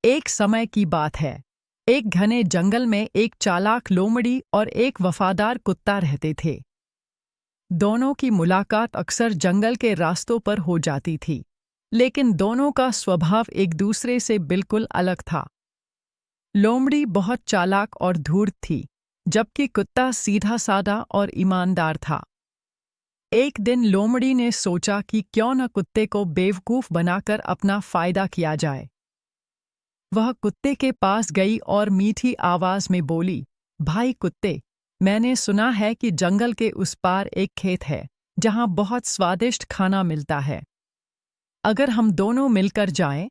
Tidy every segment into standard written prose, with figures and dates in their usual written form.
एक समय की बात है। एक घने जंगल में एक चालाक लोमड़ी और एक वफादार कुत्ता रहते थे। दोनों की मुलाकात अक्सर जंगल के रास्तों पर हो जाती थी, लेकिन दोनों का स्वभाव एक दूसरे से बिल्कुल अलग था। लोमड़ी बहुत चालाक और धूर्त थी, जबकि कुत्ता सीधा-साधा और ईमानदार था। एक दिन लोमड़ी ने सोचा कि क्यों न कुत्ते को बेवकूफ़ बनाकर अपना फ़ायदा किया जाए। वह कुत्ते के पास गई और मीठी आवाज़ में बोली, भाई कुत्ते, मैंने सुना है कि जंगल के उस पार एक खेत है, जहाँ बहुत स्वादिष्ट खाना मिलता है। अगर हम दोनों मिलकर जाएं,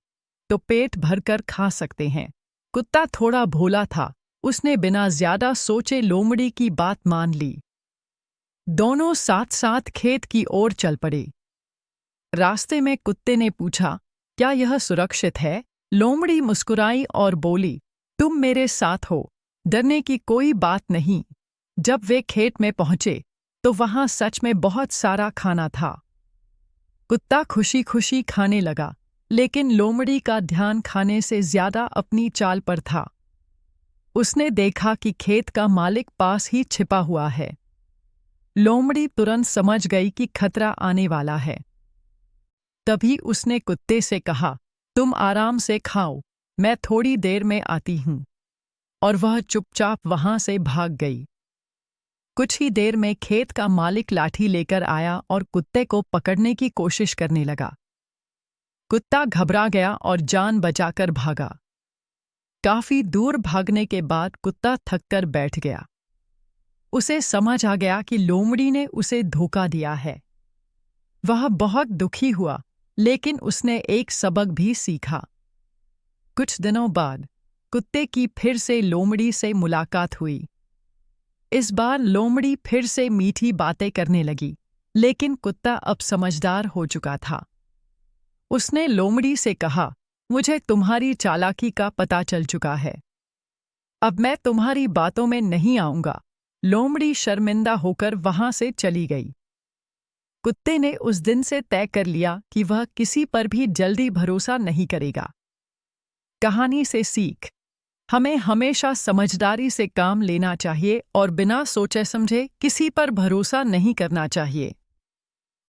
तो पेट भरकर खा सकते हैं। कुत्ता थोड़ा भोला था, उसने बिना ज़्यादा सोचे लोमड़ी की बात मान ली। दोनों साथ-साथ खेत की ओर चल पड़े। रास्ते में कुत्ते ने पूछा, क्या यह सुरक्षित है? लोमड़ी मुस्कुराई और बोली, तुम मेरे साथ हो, डरने की कोई बात नहीं। जब वे खेत में पहुंचे, तो वहां सच में बहुत सारा खाना था। कुत्ता खुशी-खुशी खाने लगा, लेकिन लोमड़ी का ध्यान खाने से ज्यादा अपनी चाल पर था। उसने देखा कि खेत का मालिक पास ही छिपा हुआ है। लोमड़ी तुरंत समझ गई कि खतरा आने वाला है। तभी उसने कुत्ते से कहा, तुम आराम से खाओ, मैं थोड़ी देर में आती हूँ। और वह चुपचाप वहां से भाग गई। कुछ ही देर में खेत का मालिक लाठी लेकर आया और कुत्ते को पकड़ने की कोशिश करने लगा। कुत्ता घबरा गया और जान बचाकर भागा। काफी दूर भागने के बाद कुत्ता थककर बैठ गया। उसे समझ आ गया कि लोमड़ी ने उसे धोखा दिया है। वह बहुत दुखी हुआ, लेकिन उसने एक सबक भी सीखा। कुछ दिनों बाद कुत्ते की फिर से लोमड़ी से मुलाकात हुई। इस बार लोमड़ी फिर से मीठी बातें करने लगी, लेकिन कुत्ता अब समझदार हो चुका था। उसने लोमड़ी से कहा, मुझे तुम्हारी चालाकी का पता चल चुका है। अब मैं तुम्हारी बातों में नहीं आऊंगा। लोमड़ी शर्मिंदा होकर वहां से चली गई। कुत्ते ने उस दिन से तय कर लिया कि वह किसी पर भी जल्दी भरोसा नहीं करेगा। कहानी से सीख, हमें हमेशा समझदारी से काम लेना चाहिए और बिना सोचे समझे किसी पर भरोसा नहीं करना चाहिए।